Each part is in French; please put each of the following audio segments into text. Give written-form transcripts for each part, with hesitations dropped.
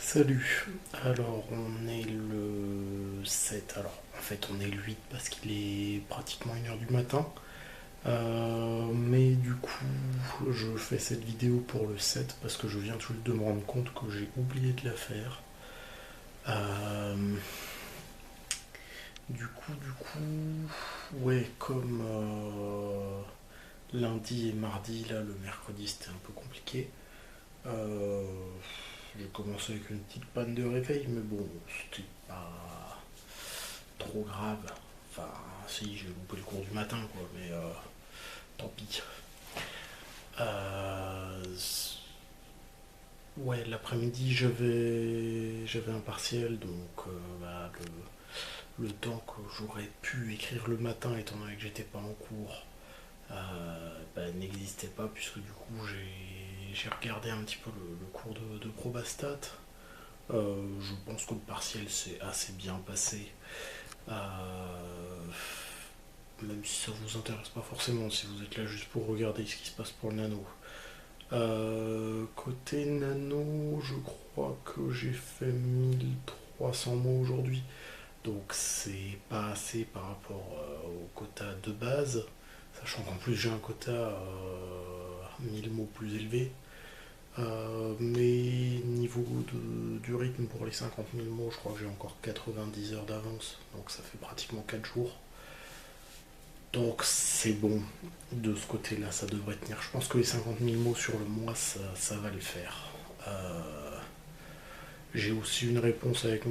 Salut, alors on est le 7, alors en fait on est le 8 parce qu'il est pratiquement 1h du matin. Mais du coup je fais cette vidéo pour le 7 parce que je viens tout juste de me rendre compte que j'ai oublié de la faire. Euh, ouais, comme lundi et mardi, là le mercredi c'était un peu compliqué. Euh, j'ai commencé avec une petite panne de réveil, mais bon, c'était pas trop grave. Enfin, si, j'ai loupé le cours du matin, quoi, mais tant pis. Euh, ouais, l'après-midi, j'avais un partiel, donc le temps que j'aurais pu écrire le matin, étant donné que j'étais pas en cours, n'existait pas, puisque du coup, j'ai regardé un petit peu le cours de Probastat. Je pense que le partiel s'est assez bien passé. Euh, Même si ça vous intéresse pas forcément, si vous êtes là juste pour regarder ce qui se passe pour le nano. Côté nano, je crois que j'ai fait 1300 mots aujourd'hui. Donc c'est pas assez par rapport au quota de base. Sachant qu'en plus j'ai un quota 1000 mots plus élevé. Mais niveau du rythme pour les 50 000 mots, je crois que j'ai encore 90 heures d'avance. Donc ça fait pratiquement 4 jours. Donc c'est bon, de ce côté-là, ça devrait tenir. Je pense que les 50 000 mots sur le mois, ça va le faire. Euh, j'ai aussi une réponse avec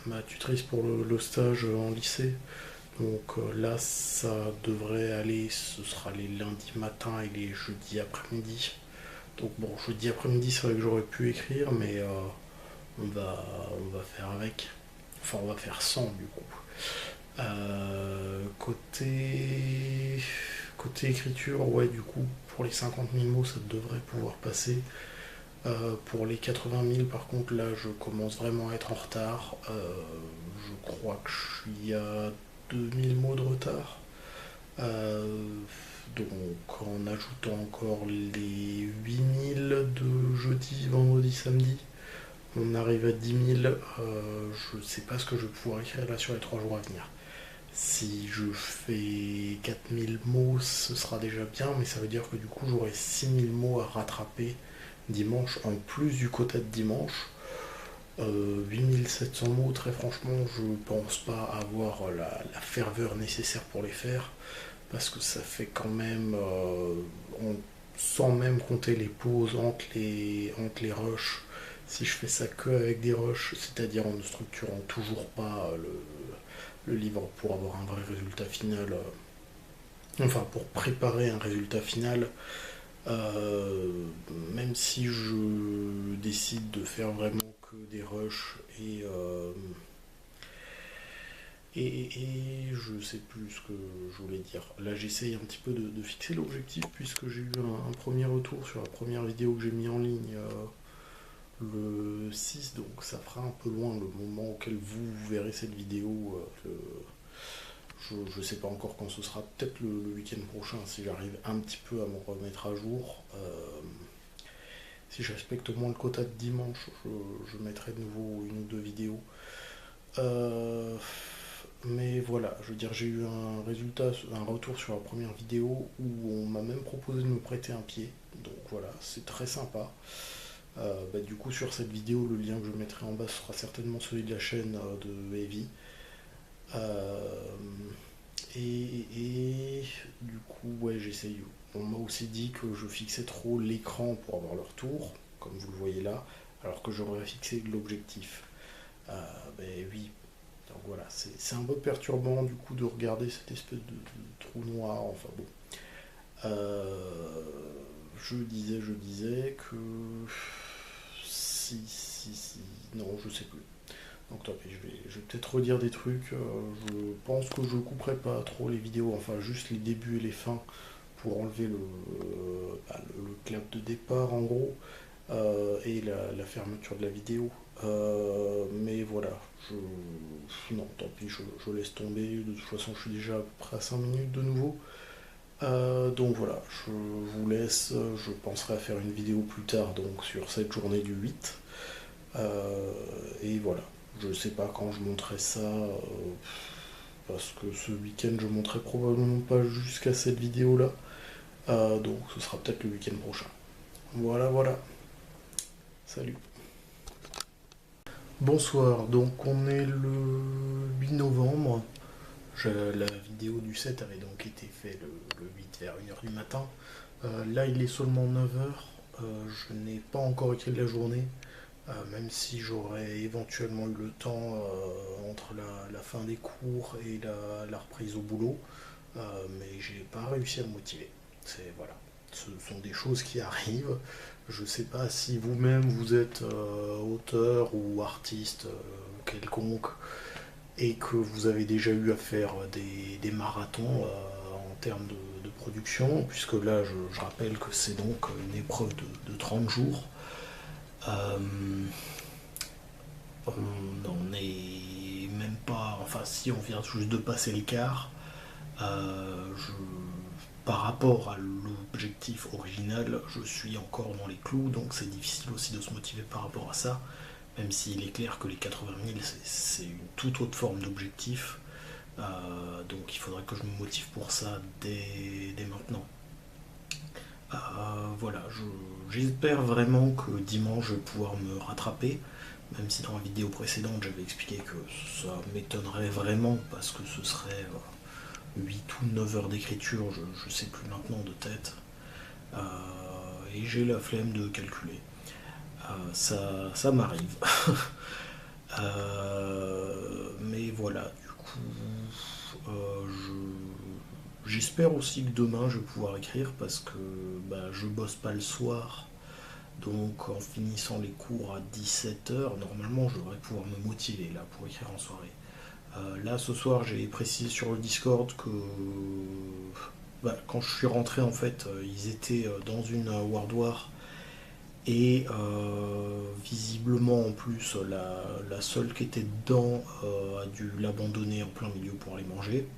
ma tutrice pour le stage en lycée. Donc là, ça devrait aller. Ce sera les lundis matin et les jeudis après-midi. Donc bon, jeudi après-midi, c'est vrai que j'aurais pu écrire, mais on va faire avec. Enfin, on va faire sans du coup. Côté écriture, ouais, du coup, pour les 50 000 mots, ça devrait pouvoir passer. Pour les 80 000, par contre, là, je commence vraiment à être en retard. Je crois que je suis à 2 000 mots de retard. Euh, donc, en ajoutant encore les 8 000 de jeudi, vendredi, samedi, on arrive à 10 000. Je sais pas ce que je vais pouvoir écrire là sur les 3 jours à venir. Si je fais 4 000 mots, ce sera déjà bien, mais ça veut dire que du coup j'aurai 6 000 mots à rattraper dimanche, en plus du quota de dimanche. 8 700 mots, très franchement, je pense pas avoir la ferveur nécessaire pour les faire, parce que ça fait quand même, sans même compter les pauses entre les rushs, si je fais ça que avec des rushs, c'est-à-dire en ne structurant toujours pas le livre pour avoir un vrai résultat final, enfin pour préparer un résultat final, euh, même si je décide de faire vraiment que des rushs et je sais plus ce que je voulais dire. Là j'essaye un petit peu de fixer l'objectif puisque j'ai eu un premier retour sur la première vidéo que j'ai mis en ligne le 6, donc ça fera un peu loin le moment auquel vous verrez cette vidéo. Je sais pas encore quand ce sera, peut-être le week-end prochain si j'arrive un petit peu à me remettre à jour. Si je respecte au moins le quota de dimanche, je mettrai de nouveau une ou deux vidéos. Euh, mais voilà, je veux dire, j'ai eu un retour sur la première vidéo où on m'a même proposé de me prêter un pied. Donc voilà, c'est très sympa. Du coup, sur cette vidéo, le lien que je mettrai en bas sera certainement celui de la chaîne de Heavy. Euh, et du coup, ouais, j'essaye. On m'a aussi dit que je fixais trop l'écran pour avoir le retour, comme vous le voyez là, alors que j'aurais fixé l'objectif. Oui, donc voilà, c'est un peu perturbant du coup de regarder cette espèce de trou noir, enfin bon. Euh, je disais que si, non, je sais plus. Donc tant pis, je vais peut-être redire des trucs. Je pense que je couperai pas trop les vidéos, enfin juste les débuts et les fins pour enlever le clap de départ en gros et la fermeture de la vidéo. Mais voilà, non, tant pis, je laisse tomber. De toute façon, je suis déjà à peu près à 5 minutes de nouveau. Donc voilà, je vous laisse. Je penserai à faire une vidéo plus tard donc sur cette journée du 8. Et voilà, je sais pas quand je monterai ça, parce que ce week-end je monterai probablement pas jusqu'à cette vidéo-là. Donc ce sera peut-être le week-end prochain. Voilà, voilà. Salut. Bonsoir, donc on est le 8 novembre. La vidéo du 7 avait donc été faite le 8 vers 1h du matin. Là il est seulement 9h. Je n'ai pas encore écrit de la journée. Même si j'aurais éventuellement eu le temps entre la fin des cours et la reprise au boulot, mais j'ai pas réussi à me motiver. Voilà, ce sont des choses qui arrivent. Je sais pas si vous-même vous êtes auteur ou artiste quelconque et que vous avez déjà eu à faire des marathons en termes de production, puisque là je rappelle que c'est donc une épreuve de 30 jours. Euh, on n'en est même pas. Enfin, si on vient juste de passer le quart, par rapport à l'objectif original, je suis encore dans les clous, donc c'est difficile aussi de se motiver par rapport à ça, même s'il est clair que les 80 000, c'est une toute autre forme d'objectif. Donc il faudrait que je me motive pour ça dès maintenant. Voilà, j'espère vraiment que dimanche je vais pouvoir me rattraper, même si dans la vidéo précédente j'avais expliqué que ça m'étonnerait vraiment parce que ce serait 8 ou 9 heures d'écriture, je sais plus maintenant de tête. Et j'ai la flemme de calculer. Ça m'arrive. Mais voilà, du coup, j'espère aussi que demain je vais pouvoir écrire parce que je bosse pas le soir. Donc en finissant les cours à 17h, normalement je devrais pouvoir me motiver là pour écrire en soirée. Là ce soir j'ai précisé sur le Discord que quand je suis rentré en fait ils étaient dans une World War et visiblement en plus la seule qui était dedans a dû l'abandonner en plein milieu pour aller manger.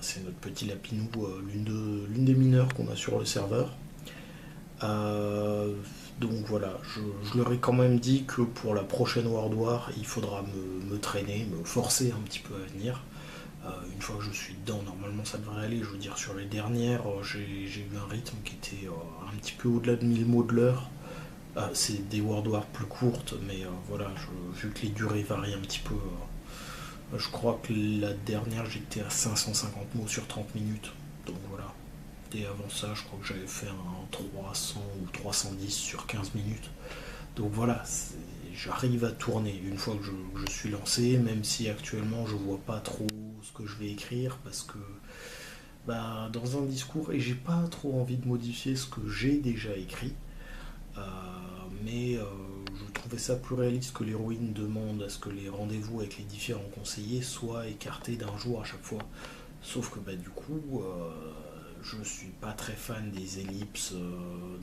C'est notre petit lapinou, l'une des mineurs qu'on a sur le serveur. Donc voilà, je leur ai quand même dit que pour la prochaine World War, il faudra me traîner, me forcer un petit peu à venir. Une fois que je suis dedans, normalement ça devrait aller. Je veux dire, sur les dernières, j'ai eu un rythme qui était un petit peu au-delà de 1000 mots de l'heure. C'est des World War plus courtes, mais voilà, vu que les durées varient un petit peu, je crois que la dernière j'étais à 550 mots sur 30 minutes. Donc voilà. Et avant ça, je crois que j'avais fait un 300 ou 310 sur 15 minutes. Donc voilà, j'arrive à tourner une fois que je suis lancé, même si actuellement je vois pas trop ce que je vais écrire parce que dans un discours, et j'ai pas trop envie de modifier ce que j'ai déjà écrit, euh, mais je trouvais ça plus réaliste que l'héroïne demande à ce que les rendez-vous avec les différents conseillers soient écartés d'un jour à chaque fois. Sauf que du coup, je suis pas très fan des ellipses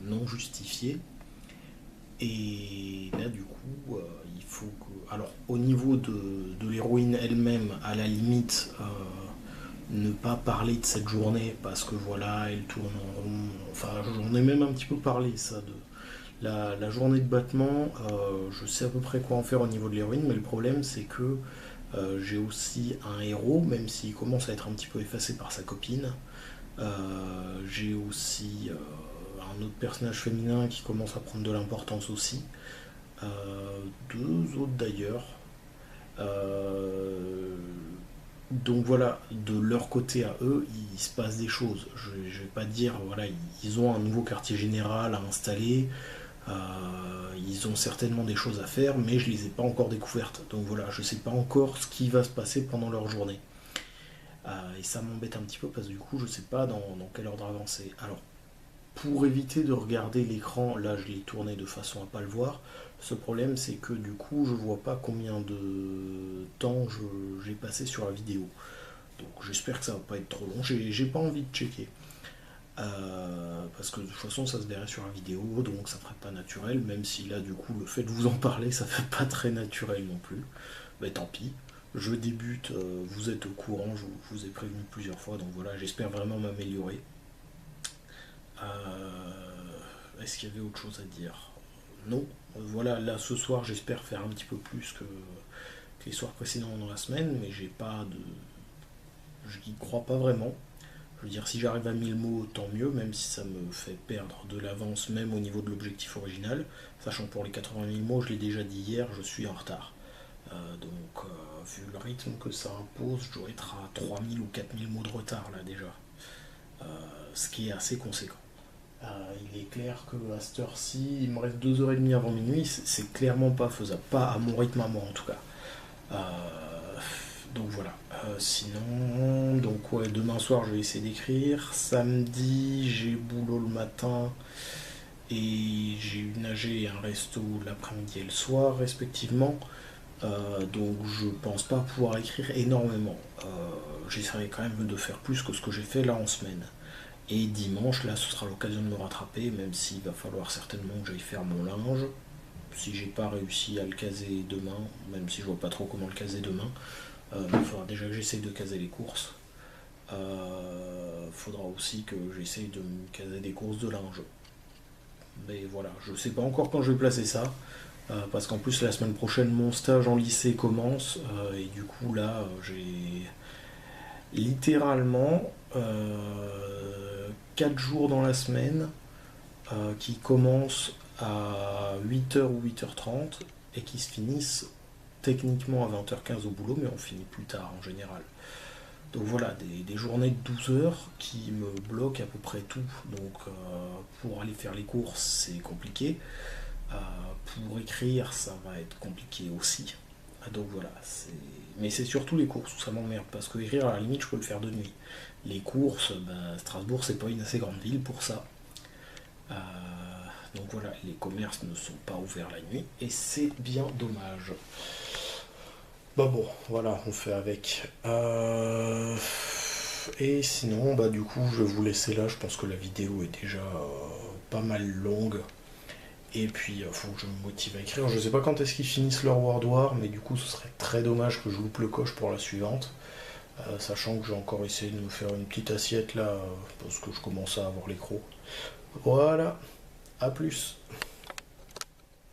non justifiées. Et là, du coup, il faut que. Alors, au niveau de l'héroïne elle-même, à la limite, ne pas parler de cette journée parce que voilà, elle tourne en rond. Enfin, j'en ai même un petit peu parlé, ça, de la journée de battement. Je sais à peu près quoi en faire au niveau de l'héroïne, mais le problème, c'est que j'ai aussi un héros, même s'il commence à être un petit peu effacé par sa copine. J'ai aussi un autre personnage féminin qui commence à prendre de l'importance aussi. Deux autres d'ailleurs. Donc voilà, de leur côté à eux, il se passe des choses. Je vais pas dire, voilà, ils ont un nouveau quartier général à installer, ils ont certainement des choses à faire, mais je les ai pas encore découvertes. Donc voilà, je sais pas encore ce qui va se passer pendant leur journée. Et ça m'embête un petit peu parce que du coup, je sais pas dans quel ordre avancer. Alors, pour éviter de regarder l'écran, là je l'ai tourné de façon à pas le voir. Ce problème, c'est que du coup, je vois pas combien de temps j'ai passé sur la vidéo. Donc j'espère que ça va pas être trop long. J'ai pas envie de checker. Parce que de toute façon, ça se verrait sur la vidéo, donc ça ferait pas naturel. Même si là, du coup, le fait de vous en parler, ça fait pas très naturel non plus. Mais tant pis. Je débute, vous êtes au courant, je vous ai prévenu plusieurs fois, donc voilà, j'espère vraiment m'améliorer. Est-ce qu'il y avait autre chose à dire? non. Voilà, là ce soir j'espère faire un petit peu plus que les soirs précédents dans la semaine, mais j'ai pas de. Je n'y crois pas vraiment. Je veux dire, si j'arrive à 1000 mots, tant mieux, même si ça me fait perdre de l'avance, même au niveau de l'objectif original. Sachant que pour les 80 000 mots, je l'ai déjà dit hier, je suis en retard. Vu le rythme que ça impose, je dois être à 3000 ou 4000 mots de retard là déjà. Euh, Ce qui est assez conséquent. Il est clair que à cette heure-ci, il me reste 2h30 avant minuit, c'est clairement pas faisable. Pas à mon rythme à moi en tout cas. Donc voilà. Sinon, donc ouais, demain soir je vais essayer d'écrire. Samedi, j'ai boulot le matin et j'ai eu nager et un resto l'après-midi et le soir respectivement. Donc je pense pas pouvoir écrire énormément. J'essaierai quand même de faire plus que ce que j'ai fait là en semaine. Et dimanche, là, ce sera l'occasion de me rattraper, même s'il va falloir certainement que j'aille faire mon linge. Si j'ai pas réussi à le caser demain, même si je vois pas trop comment le caser demain, il faudra déjà que j'essaye de caser les courses. Faudra aussi que j'essaye de me caser des courses de linge. Mais voilà, je sais pas encore quand je vais placer ça. Parce qu'en plus la semaine prochaine mon stage en lycée commence et du coup là j'ai littéralement 4 jours dans la semaine qui commencent à 8h ou 8h30 et qui se finissent techniquement à 20h15 au boulot, mais on finit plus tard en général. Donc voilà, des journées de 12 heures qui me bloquent à peu près tout. Donc pour aller faire les courses, c'est compliqué. Euh, pour écrire, ça va être compliqué aussi. Donc voilà, mais c'est surtout les courses où ça m'emmerde, parce que écrire à la limite je peux le faire de nuit. Les courses, bah, Strasbourg c'est pas une assez grande ville pour ça. Euh, donc voilà, les commerces ne sont pas ouverts la nuit et c'est bien dommage. Bah bon, voilà, on fait avec. Et sinon, bah du coup, je vais vous laisser là. Je pense que la vidéo est déjà pas mal longue. Et puis, il faut que je me motive à écrire. Je sais pas quand est-ce qu'ils finissent leur World War, mais du coup, ce serait très dommage que je loupe le coche pour la suivante. Sachant que j'ai encore essayé de me faire une petite assiette là, parce que je commence à avoir les crocs. Voilà, à plus.